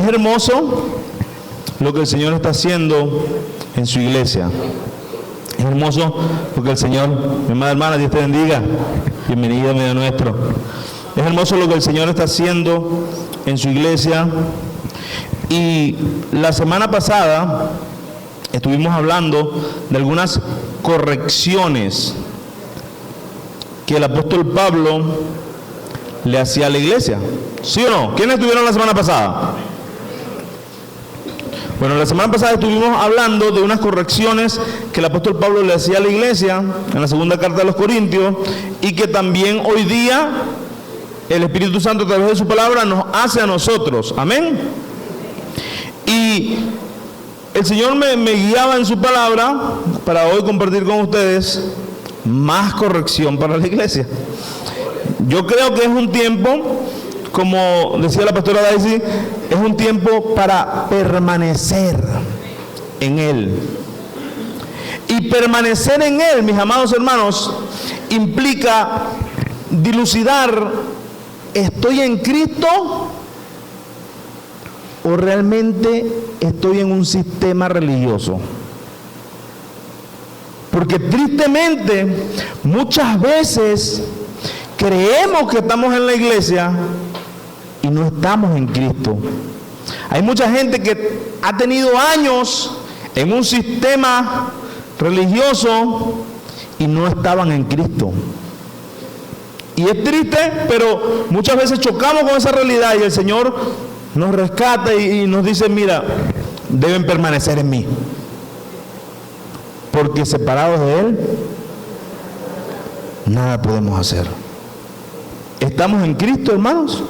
Es hermoso lo que el Señor está haciendo en su iglesia. Es hermoso lo que el Señor, mi amada hermana, Dios te bendiga, bienvenida a medio nuestro. Es hermoso lo que el Señor está haciendo en su iglesia. Y la semana pasada estuvimos hablando de algunas correcciones que el apóstol Pablo le hacía a la iglesia. ¿Sí o no? ¿Quiénes estuvieron la semana pasada? Bueno, la semana pasada estuvimos hablando de unas correcciones que el apóstol Pablo le hacía a la iglesia en la segunda carta de los Corintios, y que también hoy día el Espíritu Santo, a través de su palabra, nos hace a nosotros. Amén. Y el Señor me guiaba en su palabra para hoy compartir con ustedes más corrección para la iglesia. Yo creo que es un tiempo, como decía la pastora Daisy, es un tiempo para permanecer en Él. Y permanecer en Él, mis amados hermanos, implica dilucidar: ¿estoy en Cristo o realmente estoy en un sistema religioso? Porque tristemente muchas veces creemos que estamos en la iglesia y no estamos en Cristo. Hay mucha gente que ha tenido años en un sistema religioso y no estaban en Cristo. Y es triste, pero muchas veces chocamos con esa realidad y el Señor nos rescata y nos dice: mira, deben permanecer en mí, porque separados de Él nada podemos hacer. ¿Estamos en Cristo, hermanos?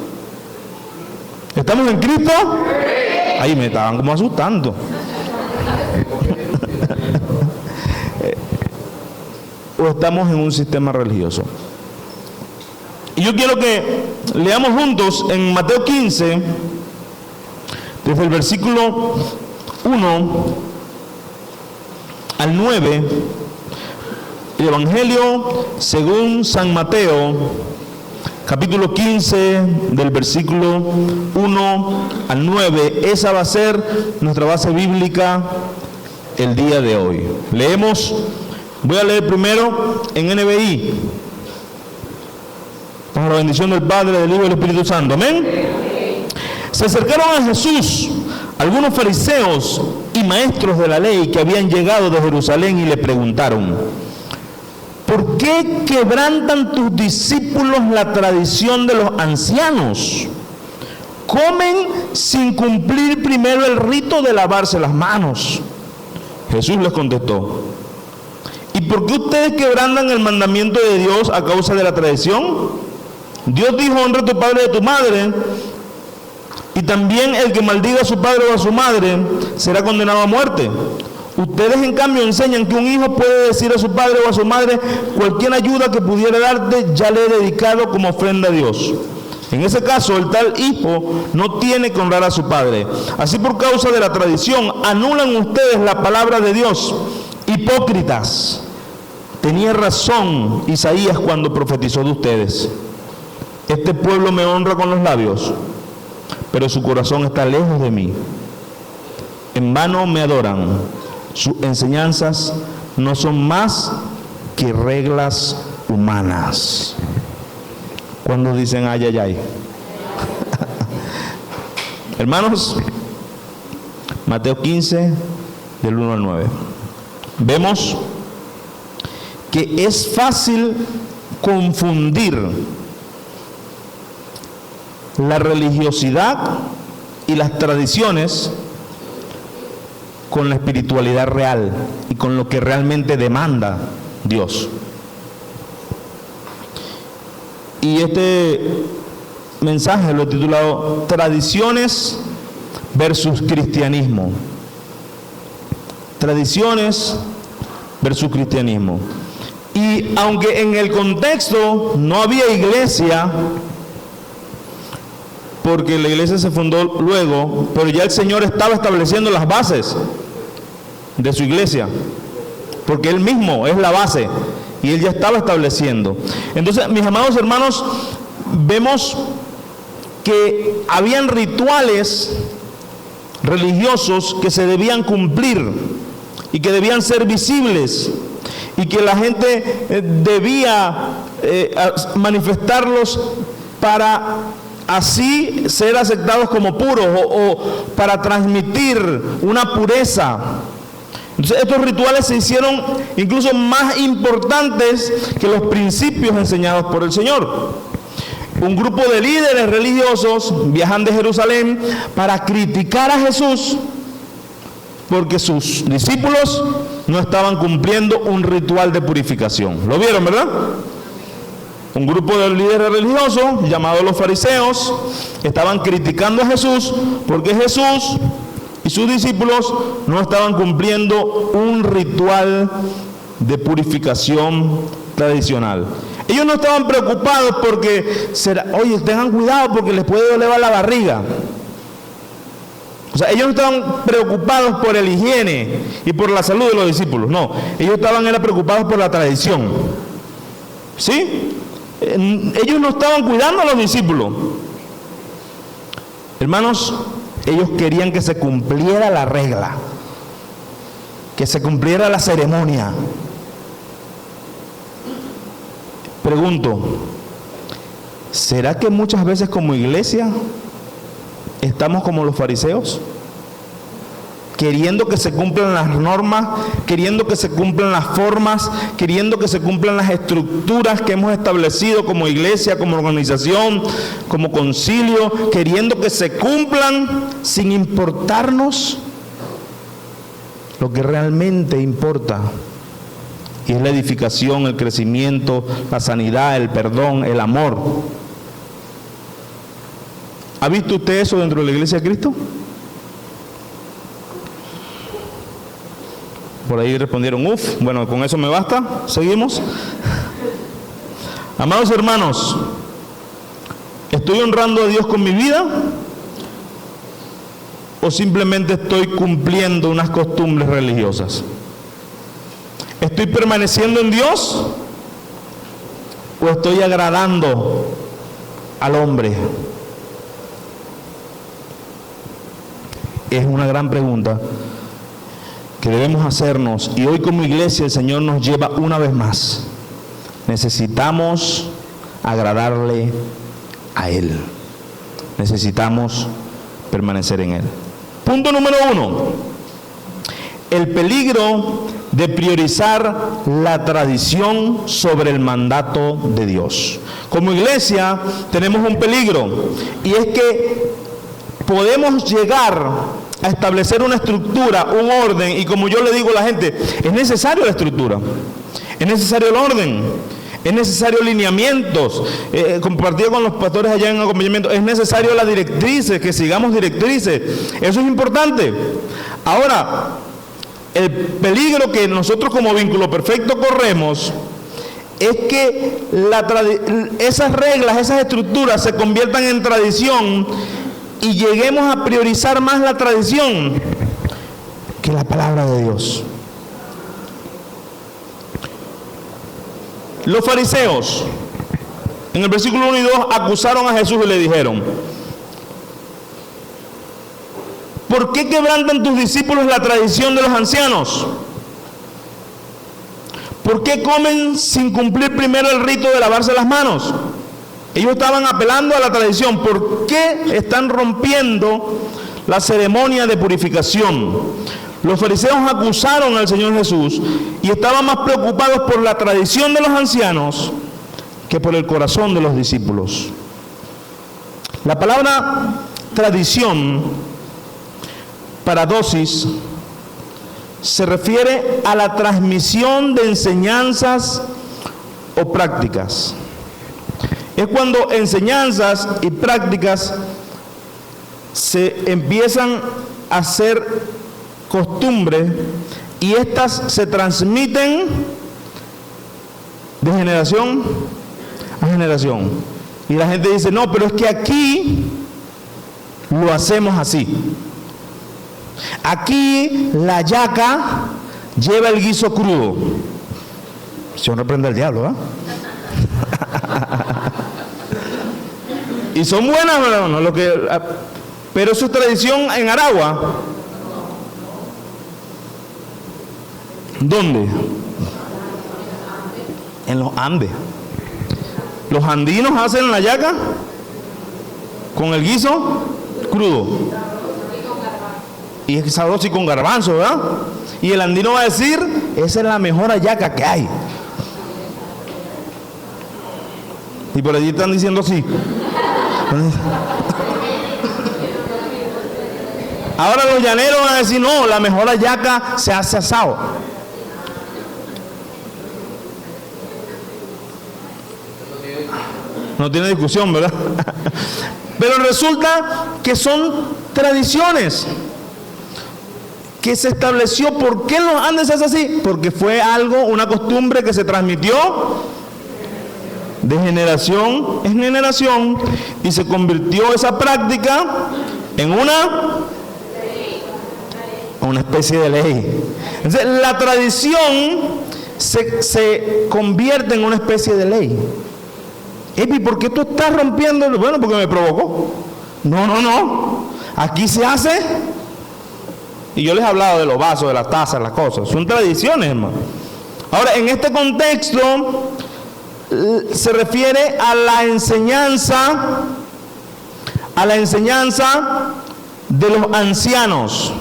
¿Estamos en Cristo? Ahí me estaban como asustando. ¿O estamos en un sistema religioso? Y yo quiero que leamos juntos en Mateo 15, desde el versículo 1 al 9, el Evangelio según San Mateo, capítulo 15, del versículo 1 al 9. Esa va a ser nuestra base bíblica el día de hoy. Leemos, voy a leer primero en NBI. Con la bendición del Padre, del Hijo y del Espíritu Santo. Amén. Se acercaron a Jesús algunos fariseos y maestros de la ley que habían llegado de Jerusalén y le preguntaron: ¿por qué quebrantan tus discípulos la tradición de los ancianos? Comen sin cumplir primero el rito de lavarse las manos. Jesús les contestó: ¿y por qué ustedes quebrantan el mandamiento de Dios a causa de la tradición? Dios dijo: honra a tu padre y a tu madre, y también el que maldiga a su padre o a su madre será condenado a muerte. Ustedes en cambio enseñan que un hijo puede decir a su padre o a su madre: cualquier ayuda que pudiera darte ya le he dedicado como ofrenda a Dios. En ese caso, el tal hijo no tiene que honrar a su padre. Así, por causa de la tradición, anulan ustedes la palabra de Dios. Hipócritas, tenía razón Isaías cuando profetizó de ustedes: este pueblo me honra con los labios, pero su corazón está lejos de mí. En vano me adoran. Sus enseñanzas no son más que reglas humanas. Cuando dicen ay, ay, ay. Hermanos, Mateo 15, del 1 al 9. Vemos que es fácil confundir la religiosidad y las tradiciones con la espiritualidad real y con lo que realmente demanda Dios. Y este mensaje lo he titulado Tradiciones versus Cristianismo. Tradiciones versus cristianismo. Y aunque en el contexto no había iglesia, porque la iglesia se fundó luego, pero ya el Señor estaba estableciendo las bases de su iglesia, porque Él mismo es la base y Él ya estaba estableciendo. Entonces, mis amados hermanos, vemos que habían rituales religiosos que se debían cumplir y que debían ser visibles y que la gente debía manifestarlos para así ser aceptados como puros o para transmitir una pureza. Entonces estos rituales se hicieron incluso más importantes que los principios enseñados por el Señor. Un grupo de líderes religiosos viajan de Jerusalén para criticar a Jesús porque sus discípulos no estaban cumpliendo un ritual de purificación. ¿Lo vieron, verdad? Un grupo de líderes religiosos, llamados los fariseos, estaban criticando a Jesús porque Jesús y sus discípulos no estaban cumpliendo un ritual de purificación tradicional. Ellos no estaban preocupados porque, oye, tengan cuidado porque les puede doler la barriga. O sea, ellos no estaban preocupados por el higiene y por la salud de los discípulos. No, ellos estaban preocupados por la tradición. ¿Sí? Ellos no estaban cuidando a los discípulos. Hermanos, ellos querían que se cumpliera la regla, que se cumpliera la ceremonia. Pregunto, ¿será que muchas veces como iglesia estamos como los fariseos? Queriendo que se cumplan las normas, queriendo que se cumplan las formas, queriendo que se cumplan las estructuras que hemos establecido como iglesia, como organización, como concilio, queriendo que se cumplan sin importarnos lo que realmente importa. Y es la edificación, el crecimiento, la sanidad, el perdón, el amor. ¿Ha visto usted eso dentro de la iglesia de Cristo? Por ahí respondieron, bueno, con eso me basta. Seguimos. Amados hermanos, ¿estoy honrando a Dios con mi vida? ¿O simplemente estoy cumpliendo unas costumbres religiosas? ¿Estoy permaneciendo en Dios? ¿O estoy agradando al hombre? Es una gran pregunta que debemos hacernos, y hoy como iglesia el Señor nos lleva una vez más. Necesitamos agradarle a Él. Necesitamos permanecer en Él. Punto número 1. El peligro de priorizar la tradición sobre el mandato de Dios. Como iglesia tenemos un peligro, y es que podemos llegar a establecer una estructura, un orden, y como yo le digo a la gente, es necesario la estructura, es necesario el orden, es necesario lineamientos, compartido con los pastores allá en acompañamiento, es necesario las directrices, que sigamos directrices, eso es importante. Ahora, el peligro que nosotros como Vínculo Perfecto corremos es que esas reglas, esas estructuras se conviertan en tradición y lleguemos a priorizar más la tradición que la palabra de Dios. Los fariseos, en el versículo 1 y 2, acusaron a Jesús y le dijeron: ¿por qué quebrantan tus discípulos la tradición de los ancianos? ¿Por qué comen sin cumplir primero el rito de lavarse las manos? Ellos estaban apelando a la tradición. ¿Por qué están rompiendo la ceremonia de purificación? Los fariseos acusaron al Señor Jesús y estaban más preocupados por la tradición de los ancianos que por el corazón de los discípulos. La palabra tradición, paradosis, se refiere a la transmisión de enseñanzas o prácticas. Es cuando enseñanzas y prácticas se empiezan a hacer costumbre y estas se transmiten de generación a generación. Y la gente dice: no, pero es que aquí lo hacemos así. Aquí la yaca lleva el guiso crudo. Se reprende al diablo, ¿eh? Y son buenas, hermano. Pero eso es tradición en Aragua. ¿Dónde? En los Andes. Los andinos hacen la hallaca con el guiso crudo. Y es sabroso y con garbanzo, ¿verdad? Y el andino va a decir, esa es la mejor hallaca que hay. Y por allí están diciendo sí. Ahora los llaneros van a decir, no, la mejor hallaca se hace asado. No tiene discusión, ¿verdad? Pero resulta que son tradiciones que se estableció. ¿Por qué en los Andes es así? Porque fue algo, una costumbre que se transmitió de generación en generación y se convirtió esa práctica en una especie de ley. Entonces, la tradición se convierte en una especie de ley. Epi, ¿por qué tú estás rompiendo? Bueno, porque me provocó. No. Aquí se hace. Y yo les he hablado de los vasos, de las tazas, las cosas. Son tradiciones, hermano. Ahora, en este contexto, se refiere a la enseñanza de los ancianos.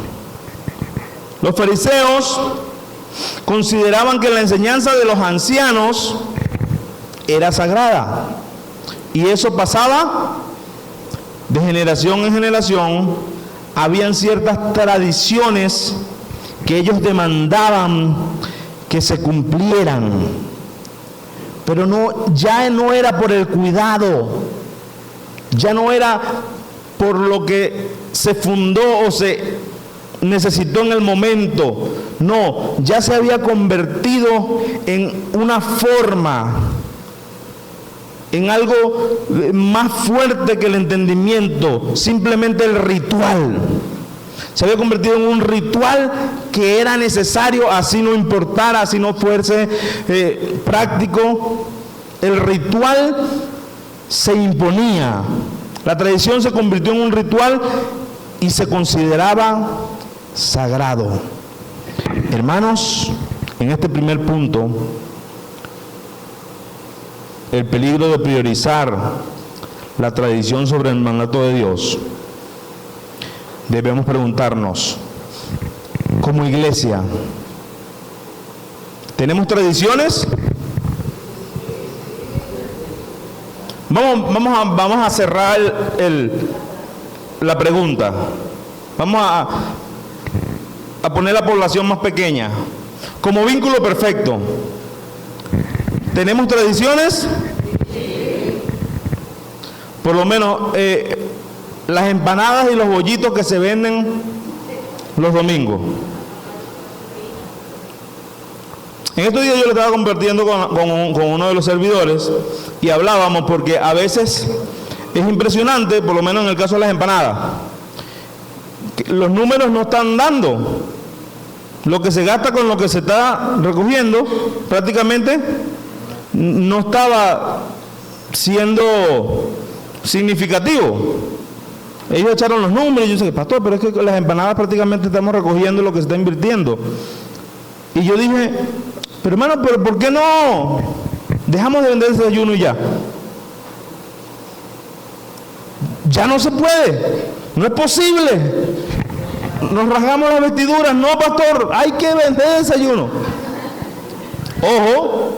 Los fariseos consideraban que la enseñanza de los ancianos era sagrada. Y eso pasaba de generación en generación. Habían ciertas tradiciones que ellos demandaban que se cumplieran. Pero ya no era por el cuidado, ya no era por lo que se fundó o se necesitó en el momento. No, ya se había convertido en una forma, en algo más fuerte que el entendimiento, simplemente el ritual. Se había convertido en un ritual que era necesario, así no importara, así no fuese práctico. El ritual se imponía. La tradición se convirtió en un ritual y se consideraba sagrado. Hermanos, en este primer punto, el peligro de priorizar la tradición sobre el mandato de Dios, debemos preguntarnos, como iglesia, ¿tenemos tradiciones? Vamos a cerrar la pregunta. Vamos a poner la población más pequeña. Como vínculo perfecto, ¿tenemos tradiciones? Por lo menos las empanadas y los bollitos que se venden los domingos. En estos días yo le estaba compartiendo con uno de los servidores y hablábamos porque a veces es impresionante, por lo menos en el caso de las empanadas, que los números no están dando. Lo que se gasta con lo que se está recogiendo prácticamente no estaba siendo significativo. Ellos echaron los números y yo dije, pastor, pero es que las empanadas prácticamente estamos recogiendo lo que se está invirtiendo. Y yo dije, pero hermano, ¿pero por qué no dejamos de vender ese desayuno y ya? Ya no se puede, no es posible. Nos rasgamos las vestiduras, no, pastor, hay que vender el desayuno. Ojo,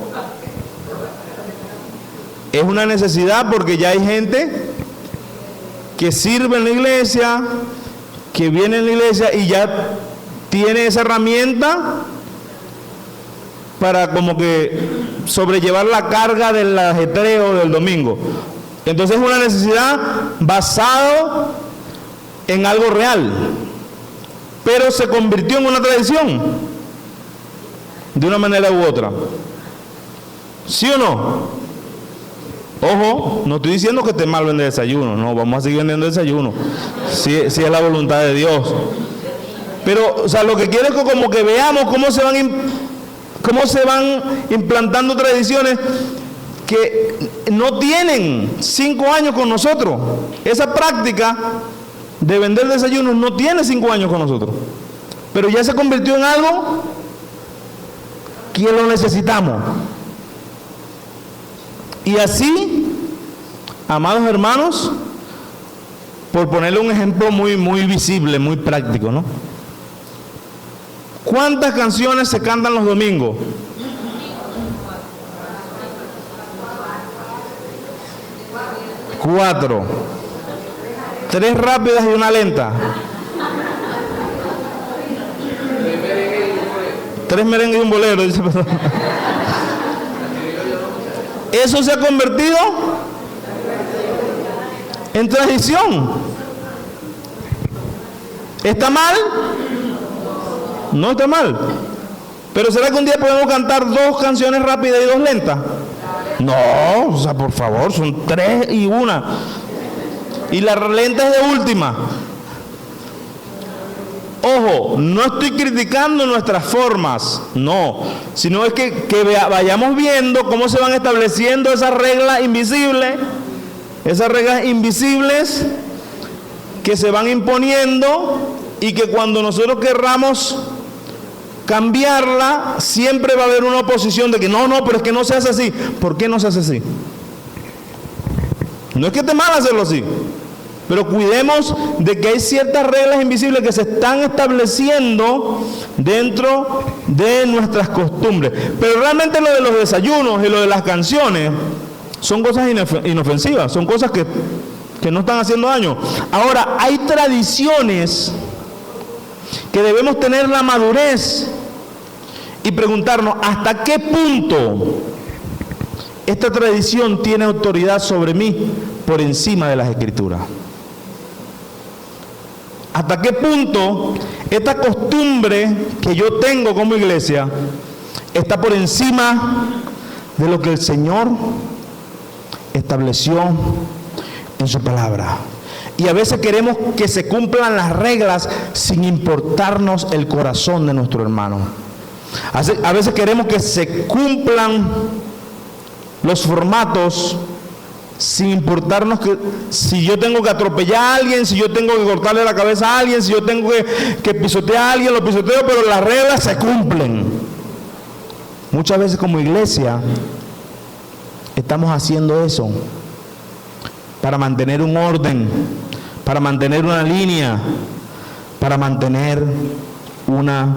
es una necesidad porque ya hay gente que sirve en la iglesia, que viene en la iglesia y ya tiene esa herramienta para como que sobrellevar la carga del ajetreo del domingo. Entonces es una necesidad basado en algo real, pero se convirtió en una tradición de una manera u otra. ¿Sí o no? Ojo, no estoy diciendo que esté mal vender desayuno, no, vamos a seguir vendiendo desayuno, si es la voluntad de Dios. Pero, o sea, lo que quiero es que como que veamos cómo se van implantando tradiciones que no tienen 5 años con nosotros. Esa práctica de vender desayunos no tiene 5 años con nosotros, pero ya se convirtió en algo que lo necesitamos. Y así, amados hermanos, por ponerle un ejemplo muy visible, muy práctico, ¿no? ¿Cuántas canciones se cantan los domingos? 4. 3 rápidas y una lenta. 3 merengues y un bolero, dice. Eso se ha convertido en tradición. ¿Está mal? No está mal. Pero ¿será que un día podemos cantar 2 canciones rápidas y 2 lentas? No, o sea, por favor, son 3 y 1. Y la lenta es de última. Ojo, no estoy criticando nuestras formas, no, sino es que vayamos viendo cómo se van estableciendo esas reglas invisibles que se van imponiendo, y que cuando nosotros querramos cambiarla, siempre va a haber una oposición de que no, pero es que no se hace así. ¿Por qué no se hace así? No es que esté mal hacerlo así, pero cuidemos de que hay ciertas reglas invisibles que se están estableciendo dentro de nuestras costumbres. Pero realmente lo de los desayunos y lo de las canciones son cosas inofensivas, son cosas que no están haciendo daño. Ahora, hay tradiciones que debemos tener la madurez y preguntarnos hasta qué punto esta tradición tiene autoridad sobre mí por encima de las Escrituras. ¿Hasta qué punto esta costumbre que yo tengo como iglesia está por encima de lo que el Señor estableció en su palabra? Y a veces queremos que se cumplan las reglas sin importarnos el corazón de nuestro hermano. A veces queremos que se cumplan los formatos sin importarnos que si yo tengo que atropellar a alguien, si yo tengo que cortarle la cabeza a alguien, si yo tengo que pisotear a alguien, lo pisoteo, pero las reglas se cumplen. Muchas veces como iglesia estamos haciendo eso para mantener un orden, para mantener una línea, para mantener una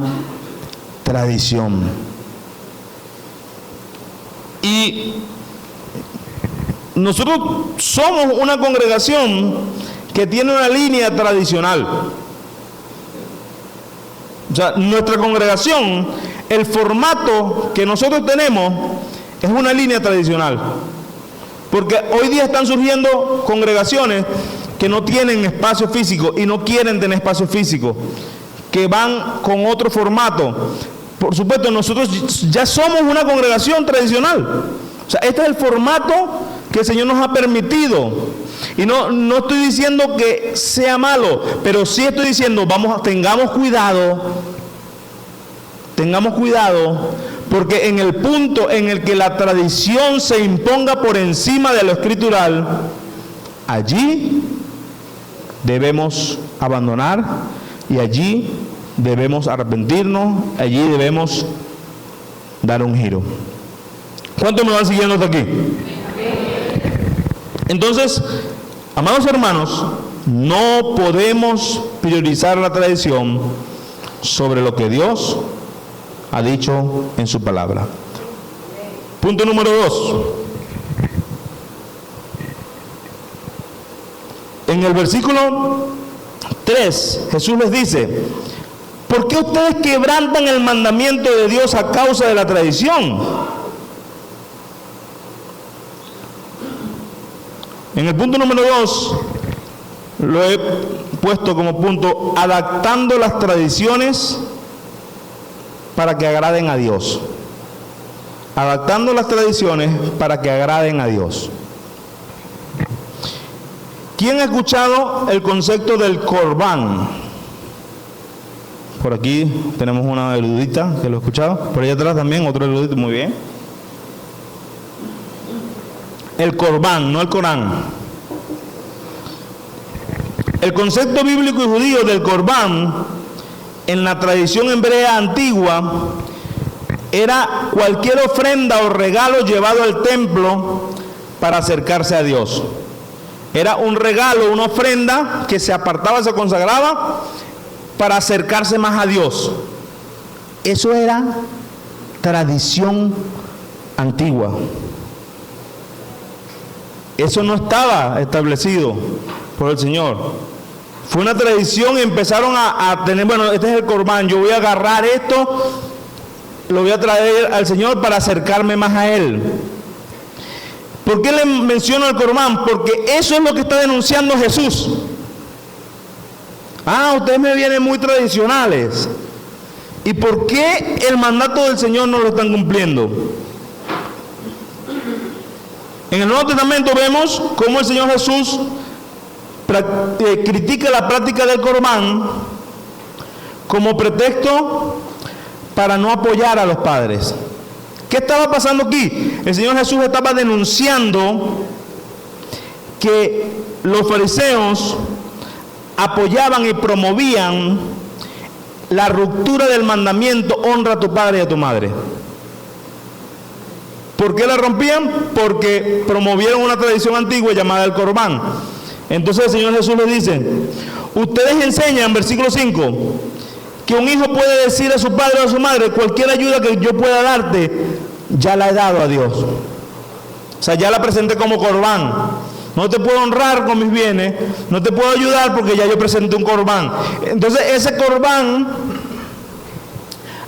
tradición. Y nosotros somos una congregación que tiene una línea tradicional. O sea, nuestra congregación, el formato que nosotros tenemos es una línea tradicional. Porque hoy día están surgiendo congregaciones que no tienen espacio físico y no quieren tener espacio físico, que van con otro formato. Por supuesto, nosotros ya somos una congregación tradicional. O sea, este es el formato que el Señor nos ha permitido. Y no estoy diciendo que sea malo, pero sí estoy diciendo, tengamos cuidado, porque en el punto en el que la tradición se imponga por encima de lo escritural, allí debemos abandonar y allí debemos arrepentirnos, allí debemos dar un giro. ¿Cuántos me van siguiendo hasta aquí? Entonces, amados hermanos, no podemos priorizar la tradición sobre lo que Dios ha dicho en su palabra. Punto número 2. En el versículo 3, Jesús les dice: ¿por qué ustedes quebrantan el mandamiento de Dios a causa de la tradición? En el punto número 2 lo he puesto como punto: adaptando las tradiciones para que agraden a Dios. Adaptando las tradiciones para que agraden a Dios. ¿Quién ha escuchado el concepto del Corbán? Por aquí tenemos una erudita que lo ha escuchado. Por allá atrás también otro erudito, muy bien. El Corbán, no el Corán. El concepto bíblico y judío del corbán en la tradición hebrea antigua era cualquier ofrenda o regalo llevado al templo para acercarse a Dios. Era un regalo, una ofrenda que se apartaba, se consagraba para acercarse más a Dios. Eso era tradición antigua. Eso no estaba establecido por el Señor. Fue una tradición y empezaron a tener, bueno, este es el corbán, yo voy a agarrar esto, lo voy a traer al Señor para acercarme más a Él. ¿Por qué le menciono el corbán? Porque eso es lo que está denunciando Jesús. Ustedes me vienen muy tradicionales. ¿Y por qué el mandato del Señor no lo están cumpliendo? En el Nuevo Testamento vemos cómo el Señor Jesús critica la práctica del corbán como pretexto para no apoyar a los padres. ¿Qué estaba pasando aquí? El Señor Jesús estaba denunciando que los fariseos apoyaban y promovían la ruptura del mandamiento: honra a tu padre y a tu madre. ¿Por qué la rompían? Porque promovieron una tradición antigua llamada el corbán. Entonces el Señor Jesús les dice: ustedes enseñan, versículo 5, que un hijo puede decir a su padre o a su madre: cualquier ayuda que yo pueda darte, ya la he dado a Dios. O sea, ya la presenté como corbán. No te puedo honrar con mis bienes, no te puedo ayudar porque ya yo presenté un corbán. Entonces ese corbán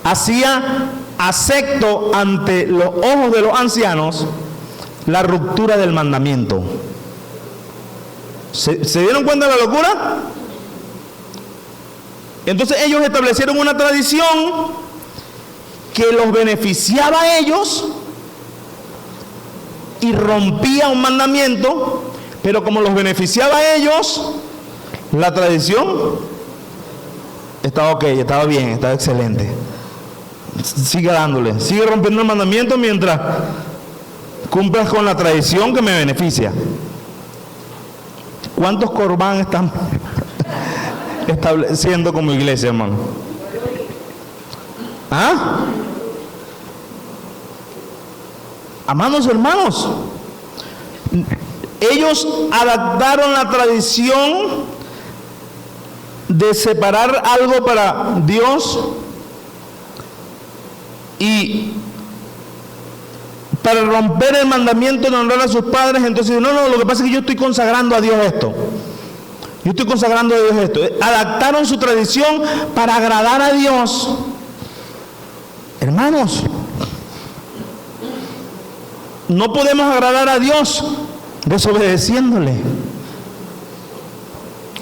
hacía acepto ante los ojos de los ancianos la ruptura del mandamiento. ¿Se dieron cuenta de la locura? Entonces ellos establecieron una tradición que los beneficiaba a ellos y rompía un mandamiento, pero como los beneficiaba a ellos, la tradición estaba ok, estaba bien, estaba excelente. Sigue dándole, sigue rompiendo el mandamiento mientras cumplas con la tradición que me beneficia. ¿Cuántos corbán están estableciendo como iglesia, hermano? Amados hermanos, ellos adaptaron la tradición de separar algo para Dios y para romper el mandamiento de honrar a sus padres. Entonces, no, lo que pasa es que yo estoy consagrando a Dios esto. Yo estoy consagrando a Dios esto. Adaptaron su tradición para agradar a Dios. Hermanos, no podemos agradar a Dios desobedeciéndole.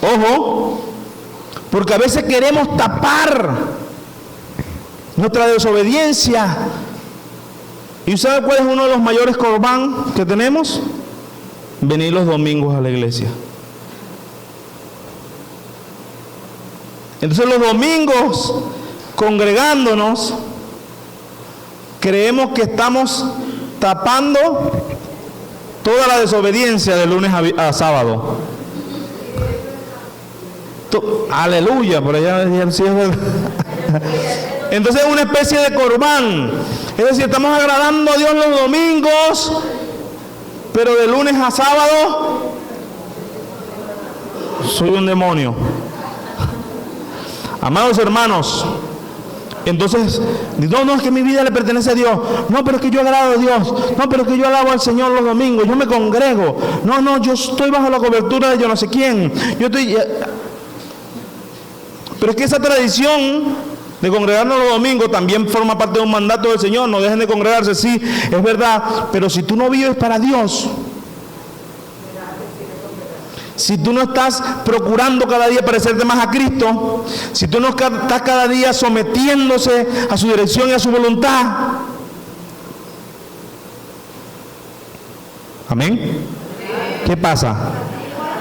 Ojo, porque a veces queremos tapar nuestra desobediencia. ¿Y sabe cuál es uno de los mayores corbán que tenemos? Venir los domingos a la iglesia. Entonces los domingos, congregándonos, creemos que estamos tapando toda la desobediencia de lunes a sábado. Aleluya, por allá sí es verdad. Entonces es una especie de corbán. Es decir, estamos agradando a Dios los domingos, pero de lunes a sábado soy un demonio. Amados hermanos, entonces, no, es que mi vida le pertenece a Dios. No, pero es que yo agrado a Dios. No, pero es que yo alabo al Señor los domingos. Yo me congrego. No, yo estoy bajo la cobertura de yo no sé quién. Pero es que esa tradición de congregarnos los domingos también forma parte de un mandato del Señor. No dejen de congregarse, sí, es verdad. Pero si tú no vives para Dios, si tú no estás procurando cada día parecerte más a Cristo, si tú no estás cada día sometiéndose a su dirección y a su voluntad. ¿Amén? ¿Qué pasa?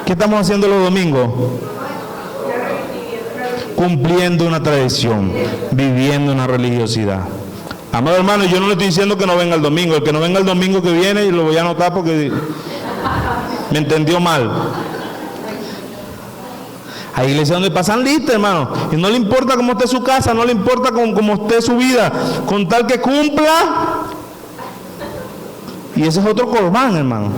¿Qué estamos haciendo los domingos? Cumpliendo una tradición, viviendo una religiosidad. Amado hermano, yo no le estoy diciendo que no venga el domingo. El que no venga el domingo que viene, y lo voy a anotar porque me entendió mal. Hay iglesias donde pasan lista, hermano, y no le importa cómo esté su casa, no le importa cómo esté su vida, con tal que cumpla. Y ese es otro corbán, hermano.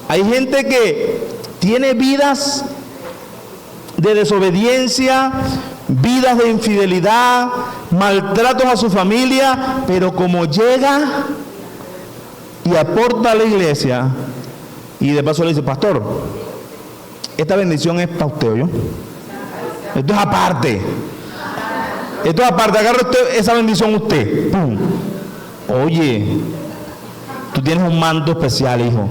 Hay gente que tiene vidas de desobediencia, vidas de infidelidad, maltratos a su familia, pero como llega y aporta a la iglesia, y de paso le dice, pastor, esta bendición es para usted, ¿yo? Esto es aparte. Esto es aparte, agarre usted esa bendición usted. ¡Pum! Oye, tú tienes un manto especial, hijo.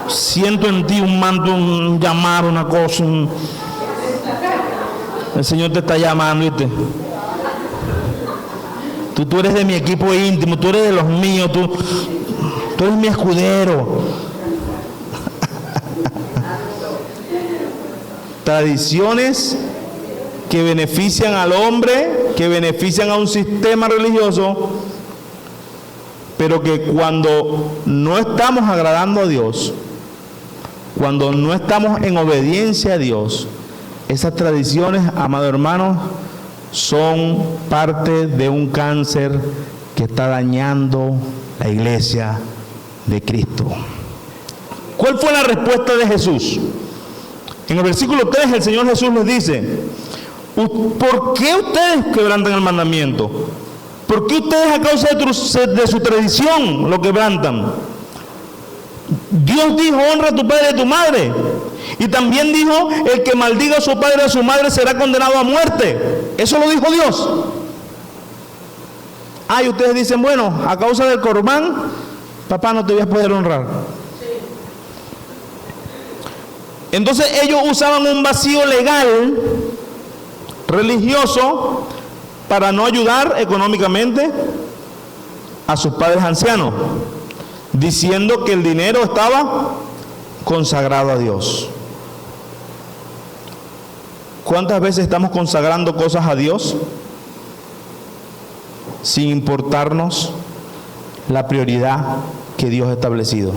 Siento en ti un manto, un llamar, una cosa. El Señor te está llamando, ¿viste? Tú eres de mi equipo íntimo, tú eres de los míos, tú eres mi escudero. Tradiciones que benefician al hombre, que benefician a un sistema religioso, pero que cuando no estamos agradando a Dios, cuando no estamos en obediencia a Dios, esas tradiciones, amados hermanos, son parte de un cáncer que está dañando la iglesia de Cristo. ¿Cuál fue la respuesta de Jesús? En el versículo 3 el Señor Jesús les dice, ¿por qué ustedes quebrantan el mandamiento? ¿Por qué ustedes a causa de su tradición lo quebrantan? Dios dijo, honra a tu padre y a tu madre. Y también dijo, el que maldiga a su padre y a su madre será condenado a muerte. Eso lo dijo Dios. Y ustedes dicen, bueno, a causa del corbán, papá, no te voy a poder honrar. Entonces ellos usaban un vacío legal, religioso, para no ayudar económicamente a sus padres ancianos, diciendo que el dinero estaba consagrado a Dios. ¿Cuántas veces estamos consagrando cosas a Dios sin importarnos la prioridad que Dios ha establecido?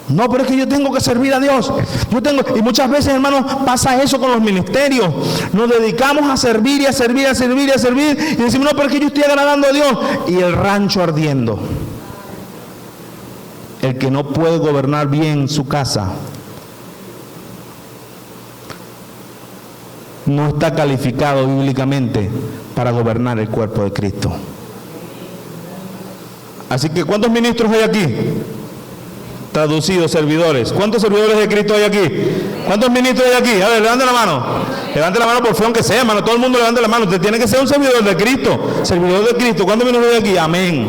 No, pero es que yo tengo que servir a Dios. Y muchas veces, hermanos, pasa eso con los ministerios. Nos dedicamos a servir y a servir, a servir y a servir. Y decimos, no, pero es que yo estoy agradando a Dios. Y el rancho ardiendo. El que no puede gobernar bien su casa no está calificado bíblicamente para gobernar el cuerpo de Cristo. Así que, ¿cuántos ministros hay aquí? Traducidos, servidores. ¿Cuántos servidores de Cristo hay aquí? ¿Cuántos ministros hay aquí? A ver, levante la mano. Levante la mano por fe, aunque sea, hermano. Todo el mundo levante la mano. Usted tiene que ser un servidor de Cristo. Servidor de Cristo. ¿Cuántos ministros hay aquí? Amén.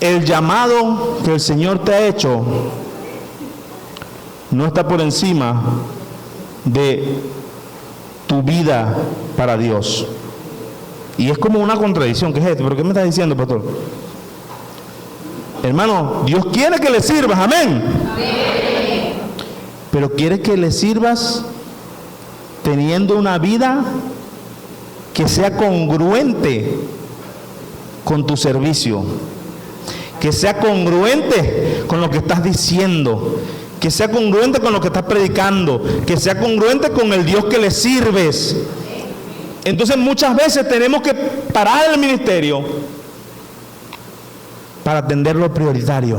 El llamado que el Señor te ha hecho no está por encima de tu vida para Dios. Y es como una contradicción. ¿Qué es esto? ¿Pero qué me está diciendo, pastor? Hermano, Dios quiere que le sirvas, amén. Amén. Pero quiere que le sirvas teniendo una vida que sea congruente con tu servicio, que sea congruente con lo que estás diciendo, que sea congruente con lo que estás predicando, que sea congruente con el Dios que le sirves. Entonces muchas veces tenemos que parar el ministerio para atender lo prioritario.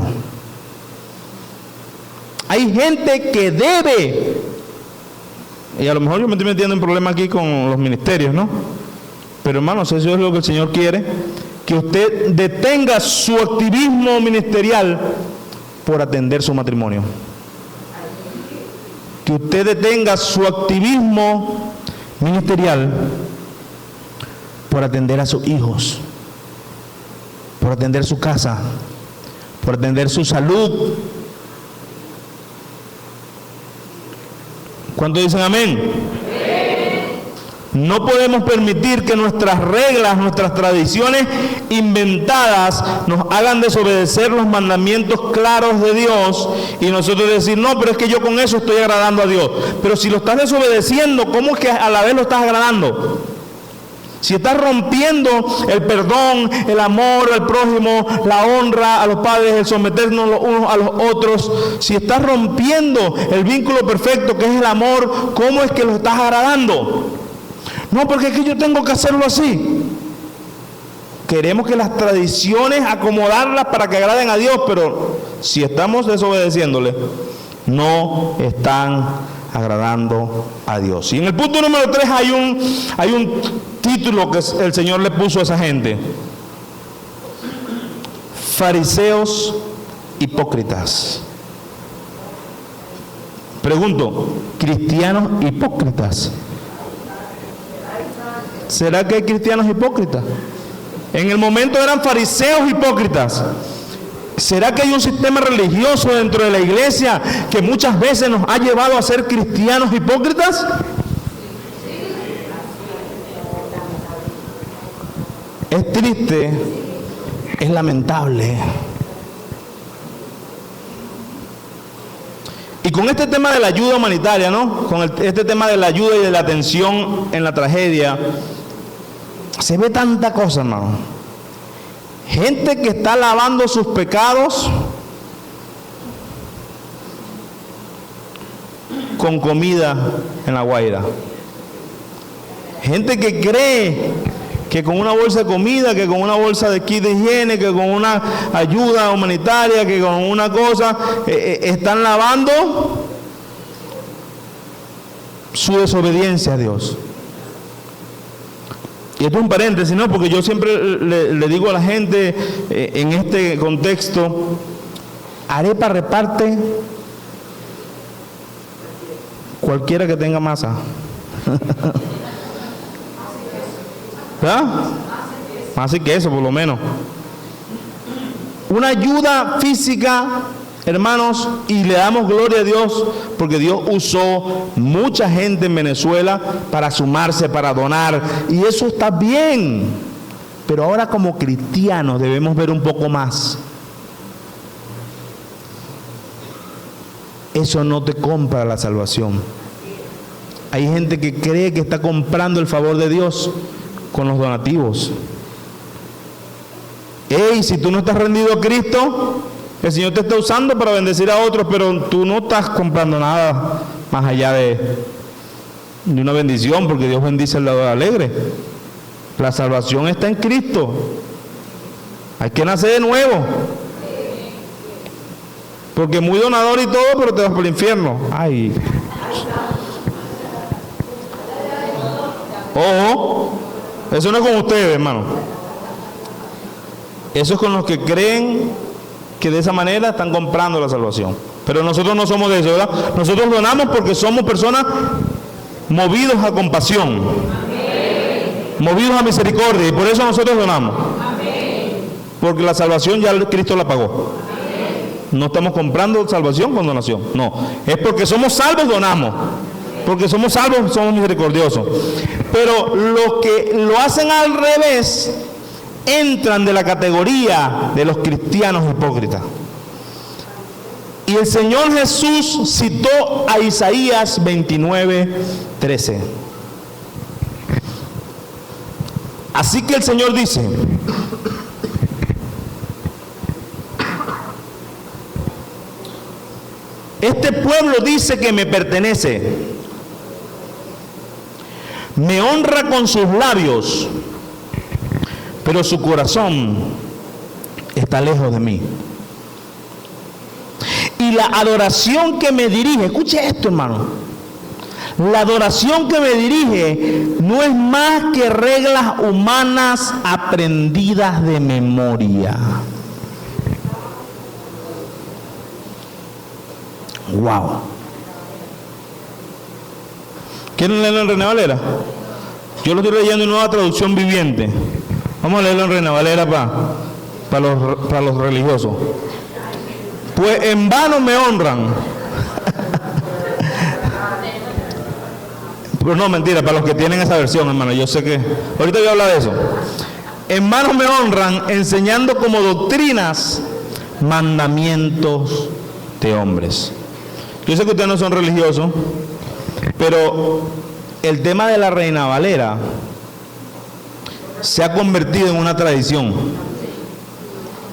Hay gente que debe, y a lo mejor yo me estoy metiendo en problemas aquí con los ministerios, ¿no? Pero hermanos, eso es lo que el Señor quiere, que usted detenga su activismo ministerial por atender su matrimonio. Que usted detenga su activismo ministerial por atender a sus hijos, por atender su casa, por atender su salud. ¿Cuántos dicen amén? No podemos permitir que nuestras reglas, nuestras tradiciones inventadas nos hagan desobedecer los mandamientos claros de Dios y nosotros decir, no, pero es que yo con eso estoy agradando a Dios. Pero si lo estás desobedeciendo, ¿cómo es que a la vez lo estás agradando? si estás rompiendo el perdón, el amor al prójimo, la honra a los padres, el someternos los unos a los otros, si estás rompiendo el vínculo perfecto que es el amor, ¿cómo es que lo estás agradando? No, porque es que yo tengo que hacerlo así. Queremos que las tradiciones acomodarlas para que agraden a Dios, pero si estamos desobedeciéndole, no están agradando a Dios. Y en el punto número 3 hay un título que el Señor le puso a esa gente: fariseos hipócritas. Pregunto, ¿cristianos hipócritas? ¿Será que hay cristianos hipócritas? En el momento eran fariseos hipócritas. ¿Será que hay un sistema religioso dentro de la iglesia que muchas veces nos ha llevado a ser cristianos hipócritas? Es triste, es lamentable. Y con este tema de la ayuda humanitaria, ¿no? Con este tema de la ayuda y de la atención en la tragedia, se ve tanta cosa, hermano. Gente que está lavando sus pecados con comida en La Guaira. Gente que cree que con una bolsa de comida, que con una bolsa de kit de higiene, que con una ayuda humanitaria, que con una cosa, están lavando su desobediencia a Dios. Y esto es un paréntesis, ¿no? Porque yo siempre le digo a la gente en este contexto: arepa reparte cualquiera que tenga masa. ¿Verdad? Más que eso, por lo menos. Una ayuda física, hermanos, y le damos gloria a Dios porque Dios usó mucha gente en Venezuela para sumarse, para donar, y eso está bien. Pero ahora como cristianos debemos ver un poco más. Eso no te compra la salvación. Hay gente que cree que está comprando el favor de Dios con los donativos. Hey, si tú no estás rendido a Cristo, el Señor te está usando para bendecir a otros, pero tú no estás comprando nada más allá de una bendición, porque Dios bendice al lado alegre. La salvación está en Cristo. Hay que nacer de nuevo. Porque muy donador y todo, pero te vas por el infierno. Ay. Ojo, eso no es con ustedes, hermano. Eso es con los que creen que de esa manera están comprando la salvación. Pero nosotros no somos de eso, ¿verdad? Nosotros donamos porque somos personas movidos a compasión, movidos a misericordia, y por eso nosotros donamos. Porque la salvación ya Cristo la pagó. No estamos comprando salvación con donación, no. Es porque somos salvos, donamos. Porque somos salvos, somos misericordiosos. Pero los que lo hacen al revés entran de la categoría de los cristianos hipócritas. Y el Señor Jesús citó a Isaías 29:13. Así que el Señor dice: este pueblo dice que me pertenece, me honra con sus labios, pero su corazón está lejos de mí. Y la adoración que me dirige, escuche esto, hermano, la adoración que me dirige no es más que reglas humanas aprendidas de memoria. Wow. ¿Quieren leerlo en Reina Valera? Yo lo estoy leyendo en Nueva Traducción Viviente. Vamos a leerlo en Reina Valera para los religiosos. Pues en vano me honran. Pero no, mentira, para los que tienen esa versión, hermano, yo sé que ahorita voy a hablar de eso. En vano me honran enseñando como doctrinas mandamientos de hombres. Yo sé que ustedes no son religiosos, pero el tema de la Reina Valera se ha convertido en una tradición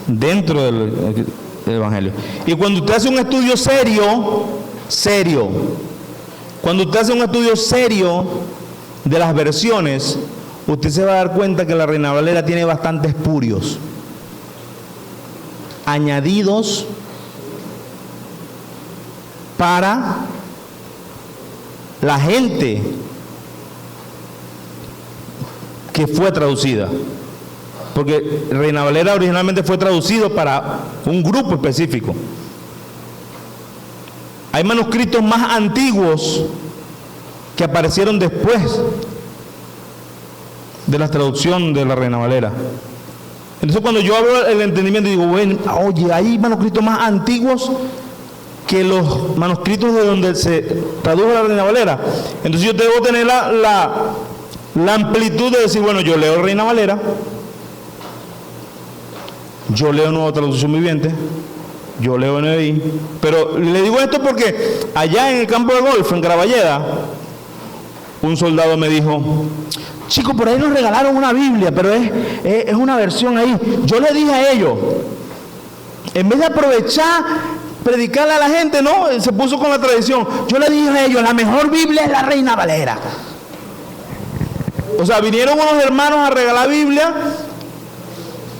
dentro del Evangelio. Y cuando usted hace un estudio serio, cuando usted hace un estudio serio de las versiones, usted se va a dar cuenta que la Reina Valera tiene bastantes espurios añadidos para la gente que fue traducida, porque Reina Valera originalmente fue traducido para un grupo específico. Hay manuscritos más antiguos que aparecieron después de la traducción de la Reina Valera. Entonces, cuando yo hablo el entendimiento, digo, bueno, oye, hay manuscritos más antiguos que los manuscritos de donde se tradujo la Reina Valera. Entonces yo debo tener la amplitud de decir, bueno, yo leo Reina Valera, yo leo Nueva Traducción Viviente, yo leo NBI, pero le digo esto porque allá en el campo de golf, en Caraballeda, un soldado me dijo, chico, por ahí nos regalaron una Biblia, pero es una versión ahí. Yo le dije a ellos, en vez de aprovechar, predicarle a la gente, no, se puso con la tradición. Yo le dije a ellos, la mejor Biblia es la Reina Valera. O sea, vinieron unos hermanos a regalar Biblia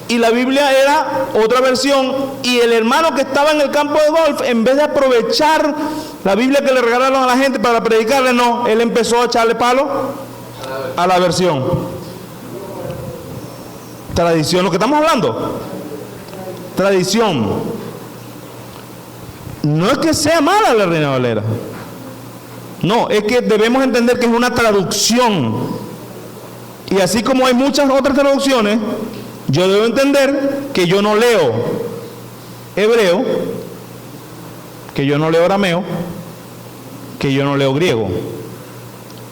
y la Biblia era otra versión, y el hermano que estaba en el campo de golf, en vez de aprovechar la Biblia que le regalaron a la gente para predicarle, no, él empezó a echarle palo a la versión. Tradición, lo que estamos hablando, tradición. No es que sea mala la Reina Valera, no, es que debemos entender que es una traducción, y así como hay muchas otras traducciones, yo debo entender que yo no leo hebreo, que yo no leo arameo, que yo no leo griego.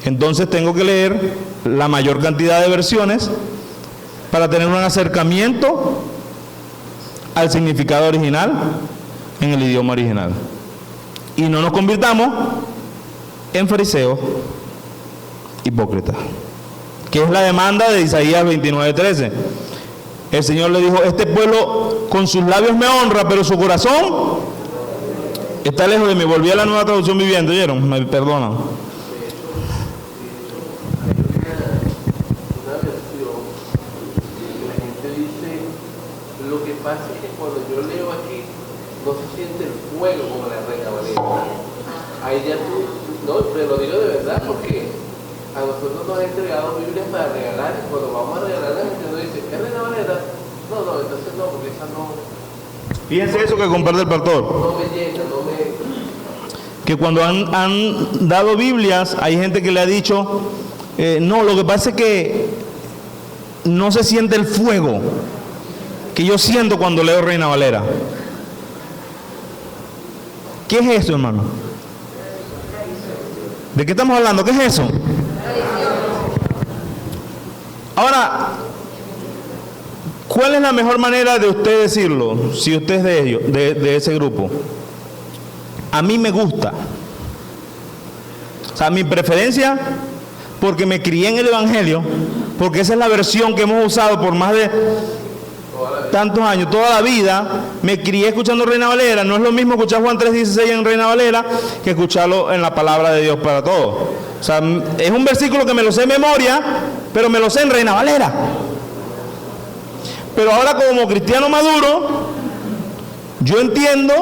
Entonces tengo que leer la mayor cantidad de versiones para tener un acercamiento al significado original en el idioma original. Y no nos convirtamos en fariseos hipócritas, que es la demanda de Isaías 29:13. El Señor le dijo, este pueblo con sus labios me honra, pero su corazón está lejos de mí. Volví a la Nueva Traducción Viviente, ¿oyeron? Me perdonan. Una versión, la gente dice, lo que pasa es que cuando yo leo aquí, no se siente el fuego como la Reina Valera. Ahí ya tú, no, te lo digo de verdad, porque a nosotros nos han entregado Biblias para regalar, y cuando vamos a regalar la gente nos dice, ¿es Reina Valera? No, entonces no, porque esa no. Fíjense eso que comparte el pastor. No me llena, no me. Que cuando han dado Biblias, hay gente que le ha dicho, no, lo que pasa es que no se siente el fuego que yo siento cuando leo Reina Valera. ¿Qué es eso, hermano? ¿De qué estamos hablando? ¿Qué es eso? Ahora, ¿cuál es la mejor manera de usted decirlo? Si usted es de ellos, de ese grupo. A mí me gusta. O sea, mi preferencia, porque me crié en el Evangelio, porque esa es la versión que hemos usado por más de tantos años, toda la vida, me crié escuchando Reina Valera. No es lo mismo escuchar Juan 3:16 en Reina Valera que escucharlo en la palabra de Dios para todos. O sea, es un versículo que me lo sé de memoria, pero me lo sé en Reina Valera. Pero ahora, como cristiano maduro, yo entiendo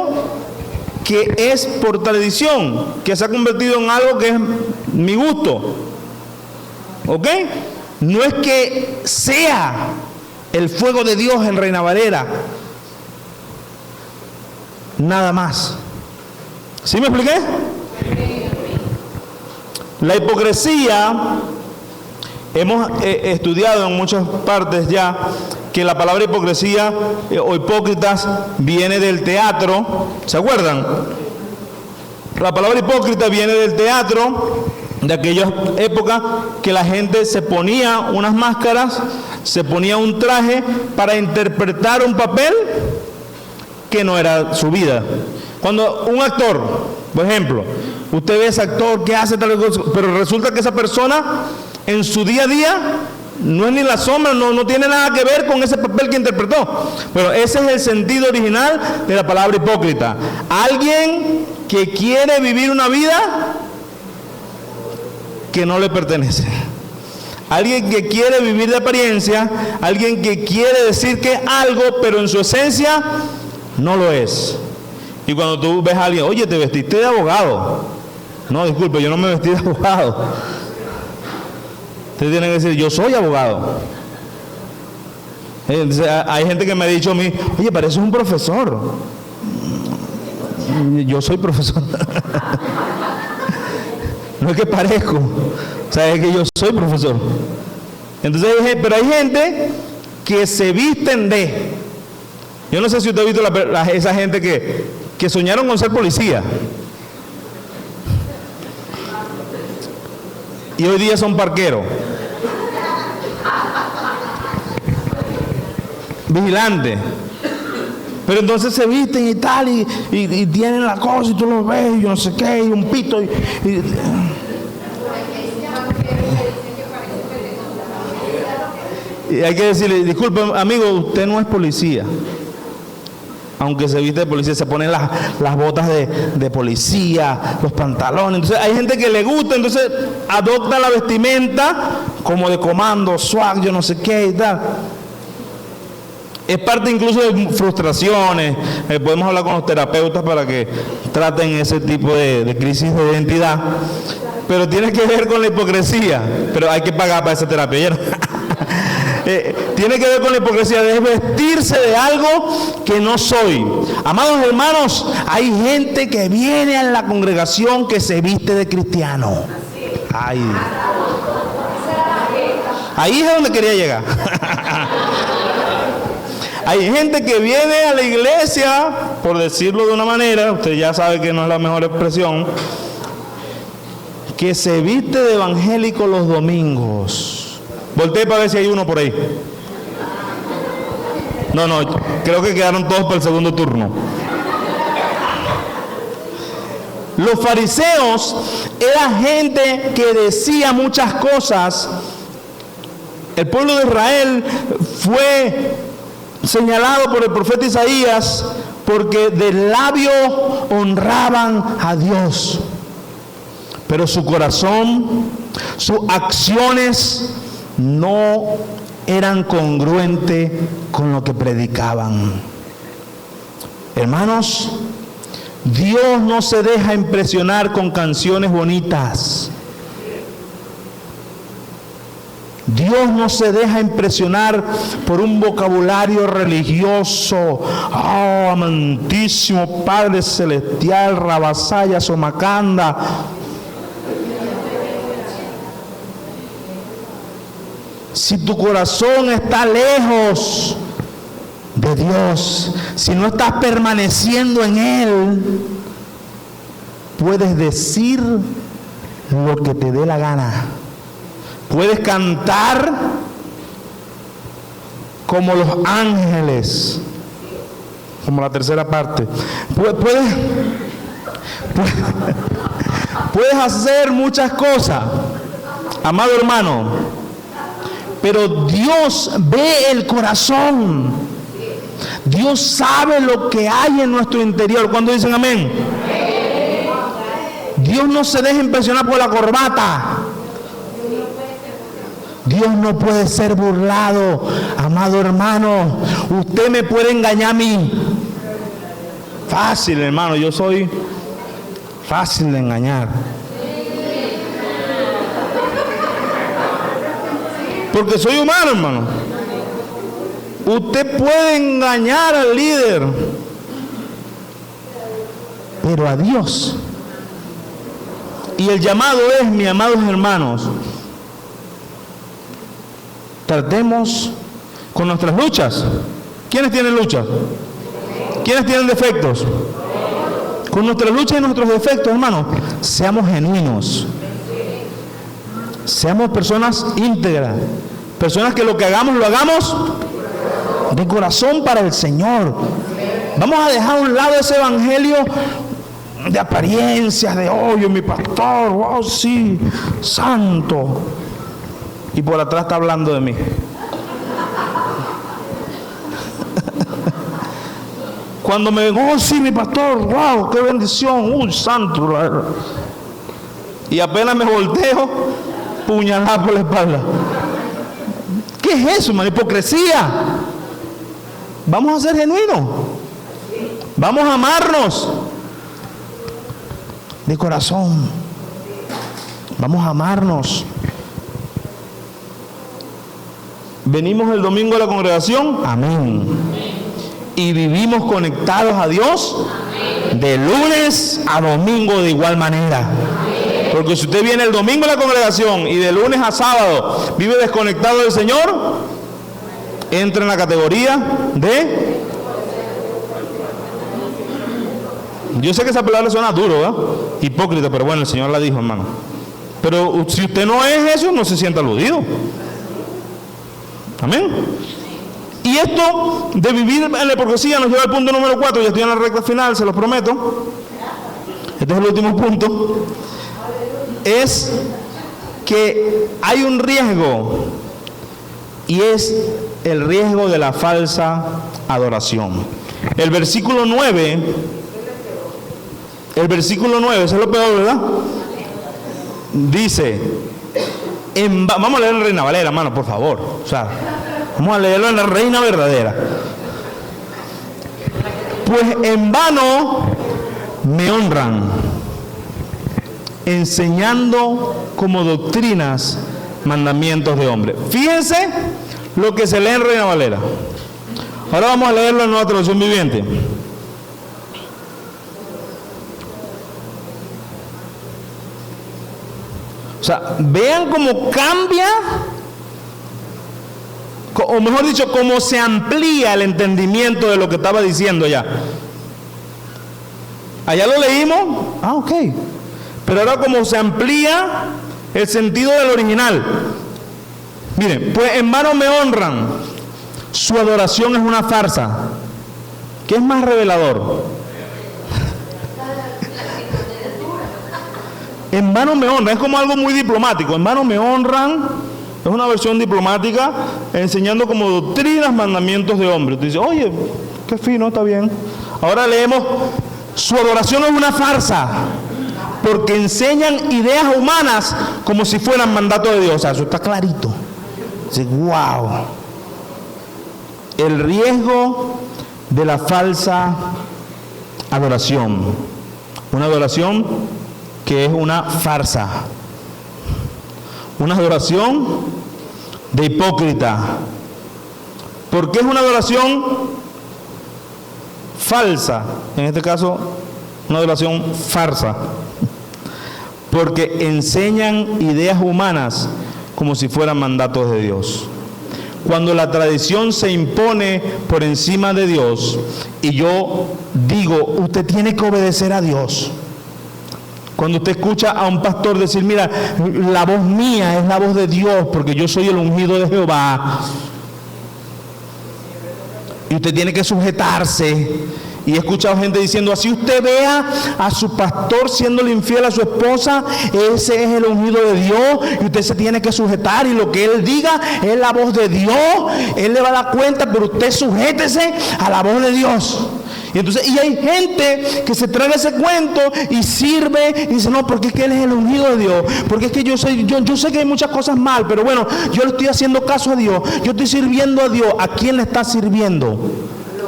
que es por tradición, que se ha convertido en algo que es mi gusto. ¿Ok? No es que sea el fuego de Dios en Reina Valera, nada más. ¿Sí me expliqué? La hipocresía, hemos estudiado en muchas partes ya que la palabra hipocresía o hipócritas viene del teatro. ¿Se acuerdan? La palabra hipócrita viene del teatro, de aquellas épocas que la gente se ponía unas máscaras, se ponía un traje para interpretar un papel que no era su vida. Cuando un actor, por ejemplo, usted ve a ese actor que hace tal cosa, pero resulta que esa persona en su día a día No es ni la sombra, no tiene nada que ver con ese papel que interpretó. Pero ese es el sentido original de la palabra hipócrita. Alguien que quiere vivir una vida que no le pertenece. Alguien que quiere vivir de apariencia, alguien que quiere decir que es algo, pero en su esencia no lo es. Y cuando tú ves a alguien, oye, te vestiste de abogado. No, disculpe, yo no me vestí de abogado. Ustedes tienen que decir, yo soy abogado. Entonces, hay gente que me ha dicho a mí, oye, pareces un profesor. Yo soy profesor. No es que parezco, o sea, es que yo soy profesor. Entonces, pero hay gente que se visten de. Yo no sé si usted ha visto esa gente que soñaron con ser policía. Y hoy día son parqueros. Vigilantes. Pero entonces se visten y tal, y tienen la cosa, y tú lo ves, y yo no sé qué, y un pito, y hay que decirle, disculpe amigo, usted no es policía. Aunque se viste de policía, se ponen las botas de policía, los pantalones. Entonces hay gente que le gusta, entonces adopta la vestimenta como de comando, swag, yo no sé qué y tal. Es parte incluso de frustraciones. Podemos hablar con los terapeutas para que traten ese tipo de crisis de identidad. Pero tiene que ver con la hipocresía. Pero hay que pagar para esa terapia. Tiene que ver con la hipocresía de vestirse de algo que no soy. Amados hermanos, hay gente que viene a la congregación que se viste de cristiano. Ay. Ahí es donde quería llegar. Hay gente que viene a la iglesia, por decirlo de una manera, usted ya sabe que no es la mejor expresión, que se viste de evangélico los domingos. Volteé para ver si hay uno por ahí. No, creo que quedaron todos para el segundo turno. Los fariseos era gente que decía muchas cosas. El pueblo de Israel fue señalado por el profeta Isaías porque del labio honraban a Dios, pero su corazón, sus acciones no eran congruentes con lo que predicaban. Hermanos, Dios no se deja impresionar con canciones bonitas. Dios no se deja impresionar por un vocabulario religioso. Oh, amantísimo Padre Celestial, Rabasaya, Somacanda. Si tu corazón está lejos de Dios, si no estás permaneciendo en Él, puedes decir lo que te dé la gana. Puedes cantar como los ángeles, como la tercera parte. Puedes hacer muchas cosas, amado hermano, pero Dios ve el corazón. Dios sabe lo que hay en nuestro interior. ¿Cuándo dicen amén? Dios no se deja impresionar por la corbata. Dios no puede ser burlado, amado hermano. Usted me puede engañar a mí. Fácil, hermano, yo soy fácil de engañar. Porque soy humano, hermano. Usted puede engañar al líder, pero a Dios. Y el llamado es, mis amados hermanos, tratemos con nuestras luchas. ¿Quiénes tienen luchas? ¿Quiénes tienen defectos? Con nuestras luchas y nuestros defectos, hermanos, seamos genuinos. Seamos personas íntegras. Personas que lo que hagamos, lo hagamos de corazón para el Señor. Vamos a dejar a un lado ese evangelio de apariencias, de oye, mi pastor, oh sí, santo. y por atrás está hablando de mí. Cuando me digo, oh sí, mi pastor, wow, qué bendición, uy, santo. Y apenas me volteo, puñalada por la espalda. ¿Qué es eso, hermano? Hipocresía. Vamos a ser genuinos. Vamos a amarnos de corazón. Vamos a amarnos. Venimos el domingo a la congregación, amén. Y vivimos conectados a Dios de lunes a domingo de igual manera. Porque si usted viene el domingo a la congregación y de lunes a sábado vive desconectado del Señor, entra en la categoría de... Yo sé que esa palabra suena duro, ¿verdad? Hipócrita, pero bueno, el Señor la dijo, hermano. Pero si usted no es eso, no se sienta aludido. Amén. Y esto de vivir en la hipocresía nos lleva al punto número 4. Ya estoy en la recta final, se los prometo. Este es el último punto. Es que hay un riesgo, y es el riesgo de la falsa adoración. El versículo 9, eso es lo peor, ¿verdad? Dice, vamos a leer en Reina Valera, hermano, por favor. O sea, vamos a leerlo en la Reina Verdadera. Pues en vano me honran, enseñando como doctrinas mandamientos de hombre. Fíjense lo que se lee en Reina Valera. Ahora vamos a leerlo en Nueva Traducción Viviente. O sea, vean cómo cambia, o mejor dicho, cómo se amplía el entendimiento de lo que estaba diciendo allá. Allá lo leímos, ok. Pero ahora como se amplía el sentido del original. Miren, pues en vano me honran, su adoración es una farsa. ¿Qué es más revelador? En vano me honran, es como algo muy diplomático. En vano me honran, es una versión diplomática, enseñando como doctrinas mandamientos de hombres. Tú dices, oye, qué fino, está bien. Ahora leemos, su adoración es una farsa, porque enseñan ideas humanas como si fueran mandatos de Dios. O sea, eso está clarito. Dice, wow. El riesgo de la falsa adoración. Una adoración que es una farsa. Una adoración de hipócrita. ¿Por qué es una adoración falsa? En este caso, una adoración farsa. Porque enseñan ideas humanas como si fueran mandatos de Dios. Cuando la tradición se impone por encima de Dios y yo digo, usted tiene que obedecer a Dios. Cuando usted escucha a un pastor decir, mira, la voz mía es la voz de Dios porque yo soy el ungido de Jehová. Y usted tiene que sujetarse. Y he escuchado gente diciendo, así usted vea a su pastor siéndole infiel a su esposa, ese es el ungido de Dios y usted se tiene que sujetar y lo que él diga es la voz de Dios, él le va a dar cuenta, pero usted sujétese a la voz de Dios. Y entonces, y hay gente que se traga ese cuento y sirve y dice, no, porque es que él es el ungido de Dios, porque es que yo sé que hay muchas cosas mal, pero bueno, yo le estoy haciendo caso a Dios, yo estoy sirviendo a Dios. ¿A quién le está sirviendo?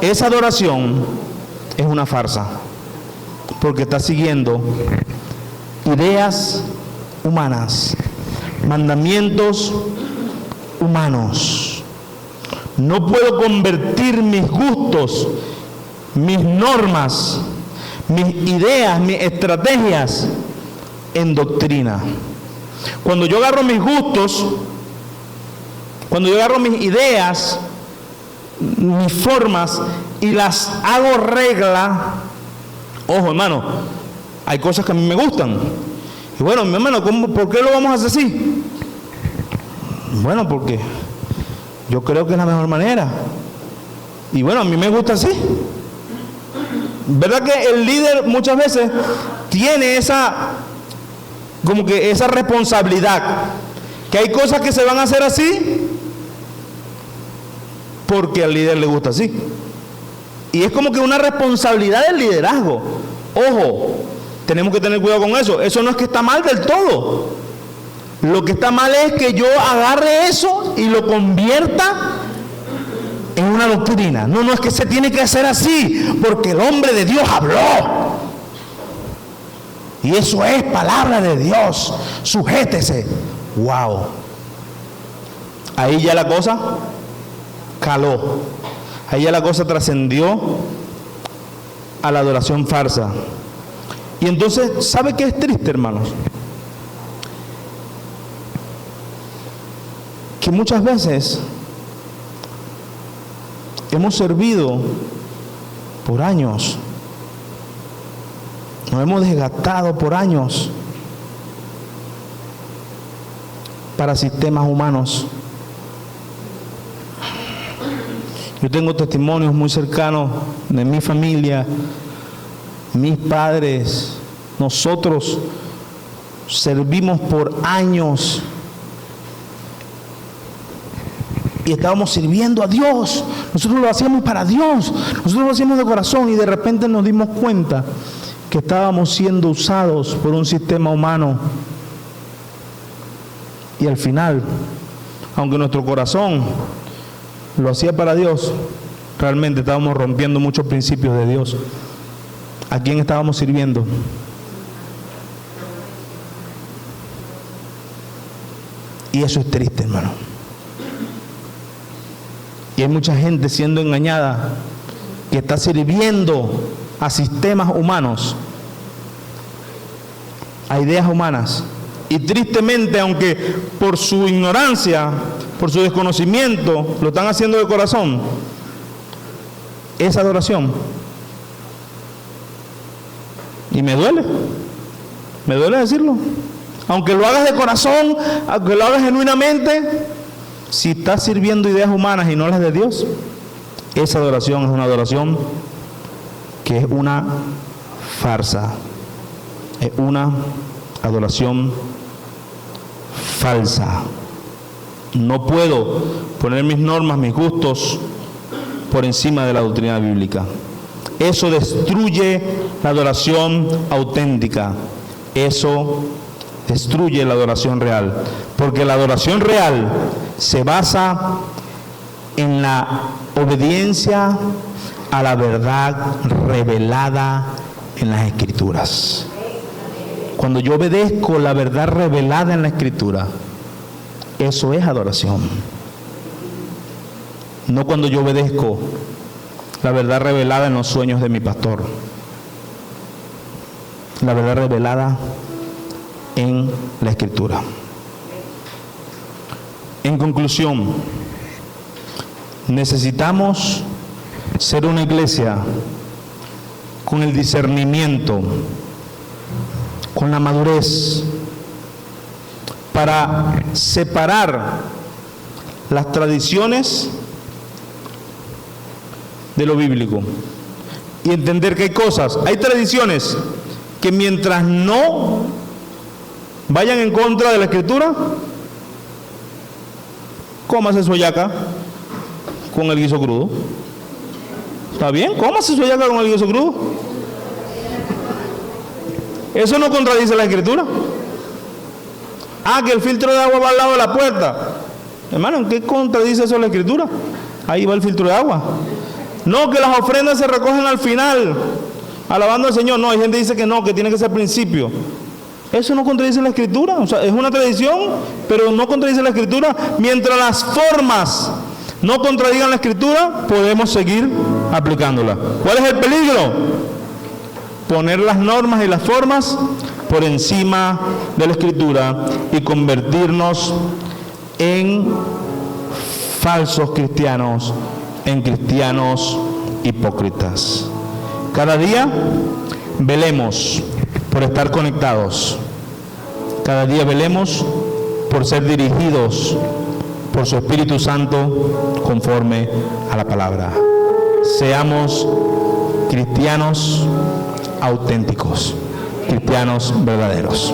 Esa adoración es una farsa, porque está siguiendo ideas humanas, mandamientos humanos. No puedo convertir mis gustos, mis normas, mis ideas, mis estrategias en doctrina. Cuando yo agarro mis gustos, cuando yo agarro mis ideas, mis formas y las hago regla, ojo hermano, hay cosas que a mí me gustan. Y bueno, mi hermano, ¿por qué lo vamos a hacer así? Bueno, porque yo creo que es la mejor manera. Y bueno, a mí me gusta así. ¿Verdad que el líder muchas veces tiene esa responsabilidad? Que hay cosas que se van a hacer así porque al líder le gusta así. Y es como que una responsabilidad del liderazgo. Ojo, tenemos que tener cuidado con eso. Eso no es que está mal del todo. Lo que está mal es que yo agarre eso y lo convierta en una doctrina. No, es que se tiene que hacer así porque el hombre de Dios habló. Y eso es palabra de Dios. Sujétese. Wow. Ahí ya la cosa caló. Ahí ya la cosa trascendió a la adoración falsa. Y entonces, ¿sabe qué es triste, hermanos? Que muchas veces hemos servido por años, nos hemos desgastado por años para sistemas humanos. Yo tengo testimonios muy cercanos de mi familia, mis padres. Nosotros servimos por años y estábamos sirviendo a Dios. Nosotros lo hacíamos para Dios, nosotros lo hacíamos de corazón, y de repente nos dimos cuenta que estábamos siendo usados por un sistema humano. Y al final, aunque nuestro corazón lo hacía para Dios, realmente estábamos rompiendo muchos principios de Dios. ¿A quién estábamos sirviendo? Y eso es triste, hermano. Y hay mucha gente siendo engañada, que está sirviendo a sistemas humanos, a ideas humanas. Y tristemente, aunque por su ignorancia, por su desconocimiento, lo están haciendo de corazón, es adoración. Y me duele decirlo. Aunque lo hagas de corazón, aunque lo hagas genuinamente, si estás sirviendo ideas humanas y no las de Dios, esa adoración es una adoración que es una farsa. Es una adoración falsa. No puedo poner mis normas, mis gustos por encima de la doctrina bíblica. Eso destruye la adoración auténtica. Eso destruye la adoración real. Porque la adoración real se basa en la obediencia a la verdad revelada en las Escrituras. Cuando yo obedezco la verdad revelada en la Escritura, eso es adoración. No cuando yo obedezco la verdad revelada en los sueños de mi pastor. La verdad revelada en la Escritura. En conclusión, necesitamos ser una iglesia con el discernimiento, con la madurez, para separar las tradiciones de lo bíblico y entender que hay tradiciones que mientras no vayan en contra de la Escritura, cómase su hallaca con el guiso crudo. ¿Está bien? Cómase su hallaca con el guiso crudo. Eso no contradice la Escritura. Que el filtro de agua va al lado de la puerta. Hermano, ¿en qué contradice eso la Escritura? Ahí va el filtro de agua. No, que las ofrendas se recogen al final, alabando al Señor. No, hay gente que dice que no, que tiene que ser al principio. Eso no contradice la Escritura. O sea, es una tradición, pero no contradice la Escritura. Mientras las formas no contradigan la Escritura, podemos seguir aplicándola. ¿Cuál es el peligro? Poner las normas y las formas por encima de la Escritura y convertirnos en falsos cristianos, en cristianos hipócritas. Cada día velemos por estar conectados. Cada día velemos por ser dirigidos por su Espíritu Santo conforme a la palabra. Seamos cristianos auténticos, cristianos verdaderos.